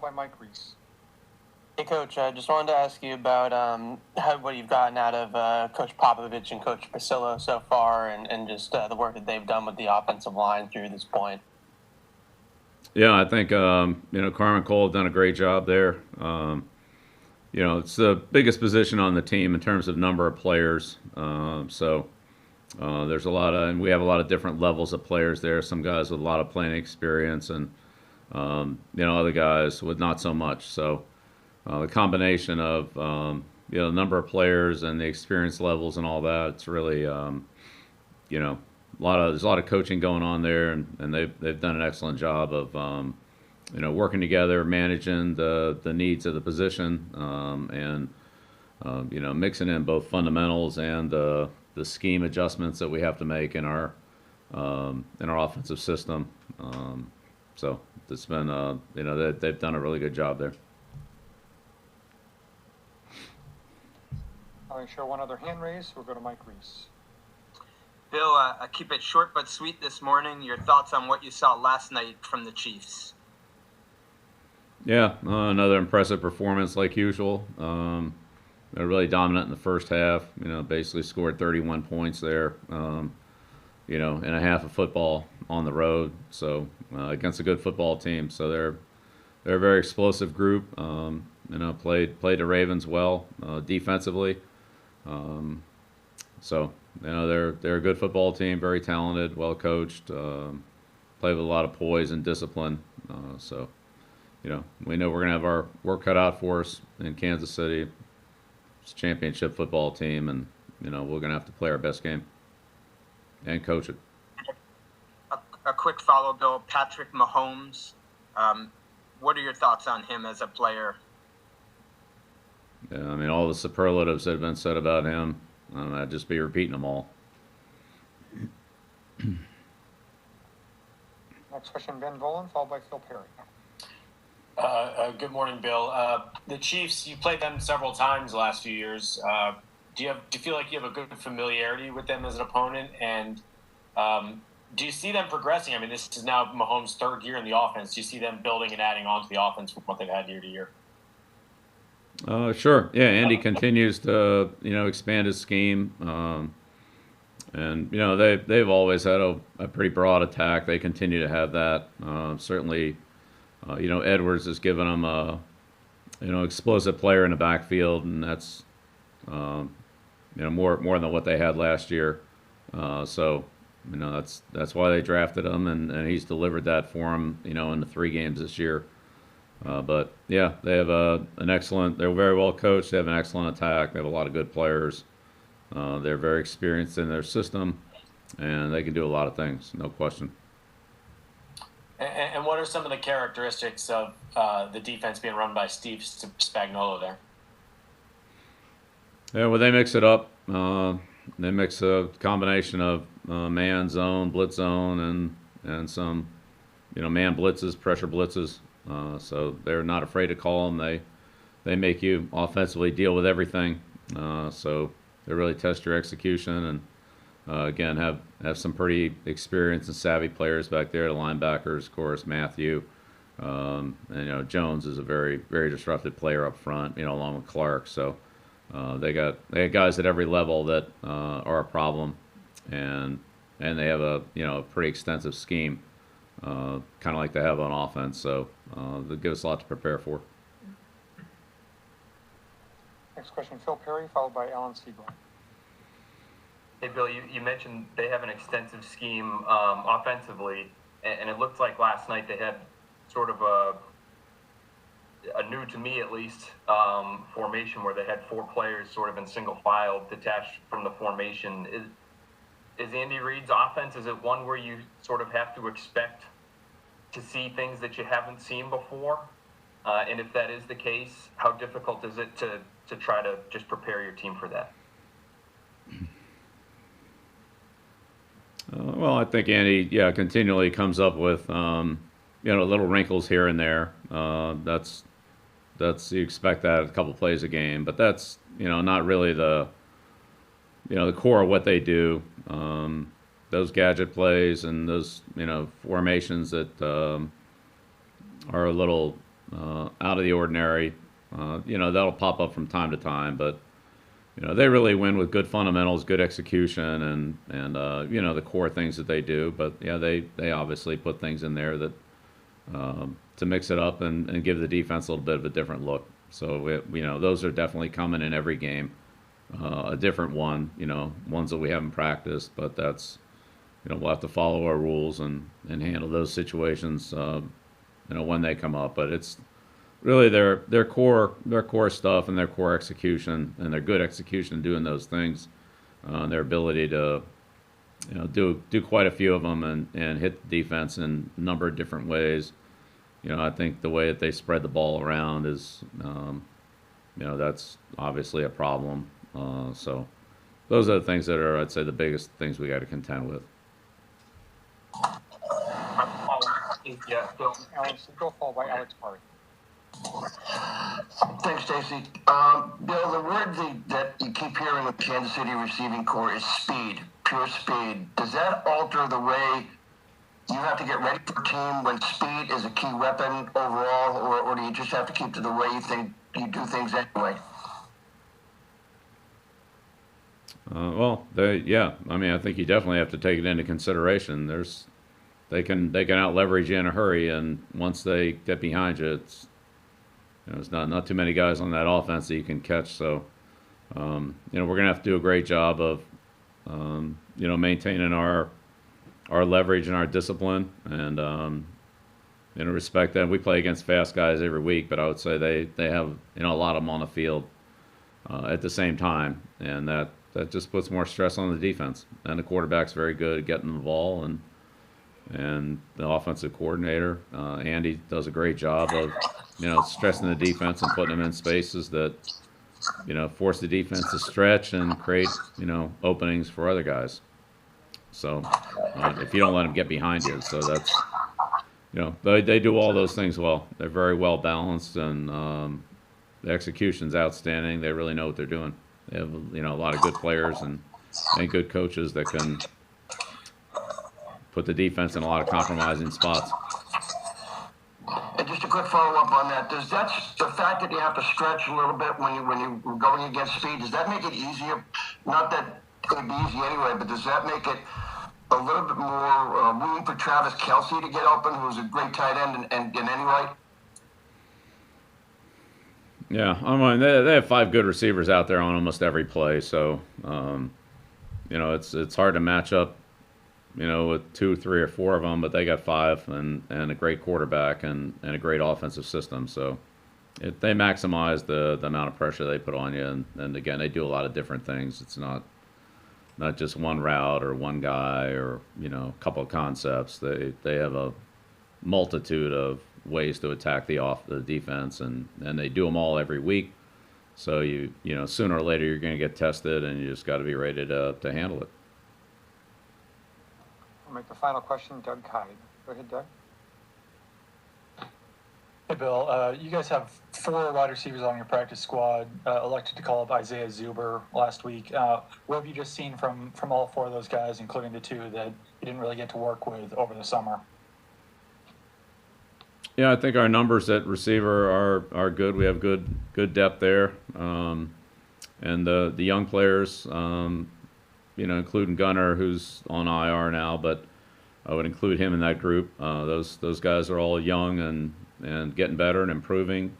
by Mike Reese. Hey, Coach, I just wanted to ask you about what you've gotten out of Coach Popovich and Coach Priscilla so far, and just the work that they've done with the offensive line through this point. Yeah, I think Carmen Cole done a great job there. It's the biggest position on the team in terms of number of players. So there's a lot of, and we have a lot of different levels of players there. Some guys with a lot of playing experience, and other guys with not so much. So the combination of the number of players and the experience levels and all that, it's really there's a lot of coaching going on there, and they've done an excellent job of working together, managing the needs of the position, and mixing in both fundamentals and the scheme adjustments that we have to make in our offensive system. So it's been they've done a really good job there. I'll show one other hand raised. We'll go to Mike Reese. Bill, I keep it short but sweet this morning. Your thoughts on what you saw last night from the Chiefs? Yeah, another impressive performance like usual. They're really dominant in the first half. Basically scored 31 points there. In a half of football on the road. So against a good football team. So they're a very explosive group. Played the Ravens well defensively. So they're a good football team, very talented, well coached, play with a lot of poise and discipline. So we know we're gonna have our work cut out for us in Kansas City. It's a championship football team, and we're gonna have to play our best game and coach it. A quick follow, Bill. Patrick Mahomes. What are your thoughts on him as a player? Yeah, all the superlatives that have been said about him. I'd just be repeating them all. Next question, Ben Volen, followed by Phil Perry. Good morning, Bill. The Chiefs, you played them several times the last few years. Do you feel like you have a good familiarity with them as an opponent? And do you see them progressing? This is now Mahomes' third year in the offense. Do you see them building and adding on to the offense from what they've had year to year? Sure. Yeah, Andy continues to expand his scheme, and they've always had a pretty broad attack. They continue to have that. Certainly, Edwards has given them a explosive player in the backfield, and that's more than what they had last year. So that's why they drafted him, and he's delivered that for them. In the 3 games this year. But yeah, they have an excellent. They're very well coached. They have an excellent attack. They have a lot of good players. They're very experienced in their system, and they can do a lot of things. No question. And what are some of the characteristics of the defense being run by Steve Spagnuolo there? Yeah, well, they mix it up. They mix a combination of man zone, blitz zone, and some man blitzes, pressure blitzes. So they're not afraid to call them. They make you offensively deal with everything. So they really test your execution, and again have some pretty experienced and savvy players back there. The linebackers, of course, Matthew, and Jones is a very very disruptive player up front. Along with Clark. So they got guys at every level that are a problem, and they have a pretty extensive scheme. Kind of like they have on offense, so they give us a lot to prepare for. Next question, Phil Perry, followed by Alan Siegel. Hey, Bill, you mentioned they have an extensive scheme offensively, and it looked like last night they had sort of a new, to me at least, formation where they had 4 players sort of in single file detached from the formation. Is Andy Reid's offense, is it one where you sort of have to expect to see things that you haven't seen before? And if that is the case, how difficult is it to try to just prepare your team for that? Well, I think Andy, continually comes up with, little wrinkles here and there. That's you expect that a couple plays a game, but that's not really the core of what they do. Those gadget plays and those formations that are a little out of the ordinary. That'll pop up from time to time, but they really win with good fundamentals, good execution, and the core things that they do. But yeah, they obviously put things in there that to mix it up and give the defense a little bit of a different look. So those are definitely coming in every game. A different one, ones that we haven't practiced, but that's we'll have to follow our rules and handle those situations when they come up. But it's really their core stuff and their core execution and their good execution doing those things, their ability to do quite a few of them and hit the defense in a number of different ways. I think the way that they spread the ball around is that's obviously a problem. So those are the things that are, I'd say, the biggest things we got to contend with. Yeah, Bill. Alan Siegel, followed by Alex Party. Thanks, Stacy. Bill, the word that you keep hearing with Kansas City receiving core is speed, pure speed. Does that alter the way you have to get ready for a team when speed is a key weapon overall, or do you just have to keep to the way you think you do things anyway? I think you definitely have to take it into consideration. They can out leverage you in a hurry, and once they get behind you, there's not too many guys on that offense that you can catch. So, we're gonna have to do a great job of, maintaining our leverage and our discipline, and respect that. We play against fast guys every week, but I would say they have a lot of them on the field at the same time, and that just puts more stress on the defense. And the quarterback's very good at getting the ball, and the offensive coordinator, Andy, does a great job of, stressing the defense and putting them in spaces that, force the defense to stretch and create, openings for other guys. So if you don't let them get behind you, so that's, they do all those things well. They're very well balanced, and the execution's outstanding. They really know what they're doing. They have, a lot of good players and good coaches that can put the defense in a lot of compromising spots. And just a quick follow-up on that, does the fact that you have to stretch a little bit when you're going against speed, does that make it easier? Not that it would be easy anyway, but does that make it a little bit more room for Travis Kelce to get open, who's a great tight end and anyway? Yeah, they have 5 good receivers out there on almost every play, so it's hard to match up, with 2, 3, or 4 of them, but they got 5 and a great quarterback and a great offensive system, so they maximize the amount of pressure they put on you, and again, they do a lot of different things. It's not just one route or one guy or a couple of concepts. They have a multitude of ways to attack the defense, and they do them all every week. So sooner or later you're going to get tested, and you just got to be ready to handle it. We'll make the final question, Doug Hyde. Go ahead, Doug. Hey, Bill. You guys have 4 wide receivers on your practice squad. Elected to call up Isaiah Zuber last week. What have you just seen from all 4 of those guys, including the 2 that you didn't really get to work with over the summer? Yeah, I think our numbers at receiver are good. We have good depth there, and the young players, including Gunnar, who's on IR now, but I would include him in that group. Those guys are all young and getting better and improving.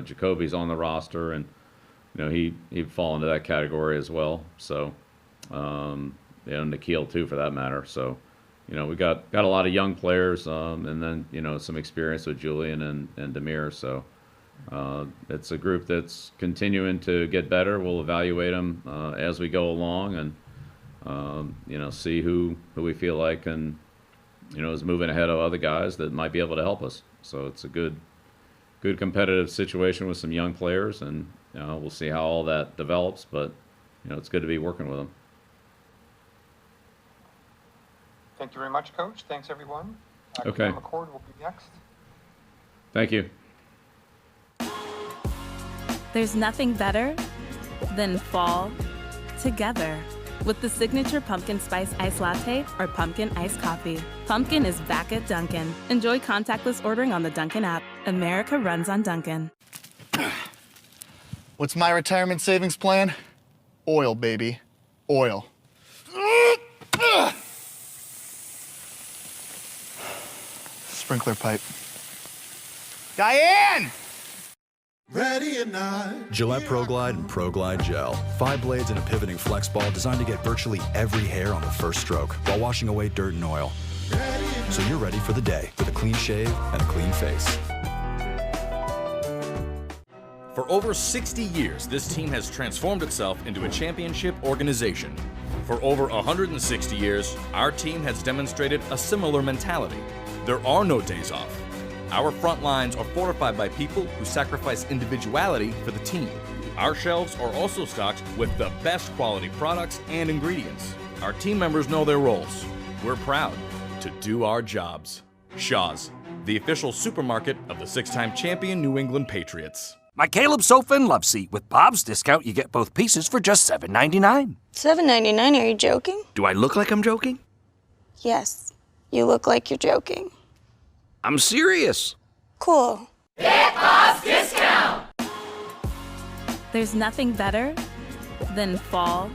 Jacoby's on the roster, and he'd fall into that category as well. So, Nikhil too, for that matter. So. We got a lot of young players, and then some experience with Julian and Demir. So it's a group that's continuing to get better. We'll evaluate them as we go along, and see who we feel like is moving ahead of other guys that might be able to help us. So it's a good competitive situation with some young players, and we'll see how all that develops. But it's good to be working with them. Thank you very much, Coach. Thanks, everyone. Okay. McCord will be next. Thank you. There's nothing better than fall together with the signature pumpkin spice iced latte or pumpkin iced coffee. Pumpkin is back at Dunkin'. Enjoy contactless ordering on the Dunkin' app. America runs on Dunkin'. What's my retirement savings plan? Oil, baby. Oil. Sprinkler pipe. Diane! Ready or not. Gillette ProGlide and ProGlide Gel. 5 blades and a pivoting flex ball designed to get virtually every hair on the first stroke while washing away dirt and oil. So you're ready for the day with a clean shave and a clean face. For over 60 years, this team has transformed itself into a championship organization. For over 160 years, our team has demonstrated a similar mentality. There are no days off. Our front lines are fortified by people who sacrifice individuality for the team. Our shelves are also stocked with the best quality products and ingredients. Our team members know their roles. We're proud to do our jobs. Shaw's, the official supermarket of the 6-time champion New England Patriots. My Caleb sofa and love seat. With Bob's discount, you get both pieces for just $7.99. $7.99? Are you joking? Do I look like I'm joking? Yes, you look like you're joking. I'm serious. Cool. Get Bob's discount! There's nothing better than fall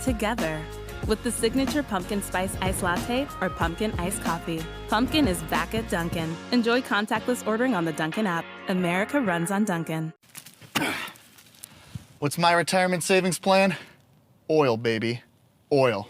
together with the signature pumpkin spice iced latte or pumpkin iced coffee. Pumpkin is back at Dunkin'. Enjoy contactless ordering on the Dunkin' app. America runs on Dunkin'. What's my retirement savings plan? Oil, baby. Oil.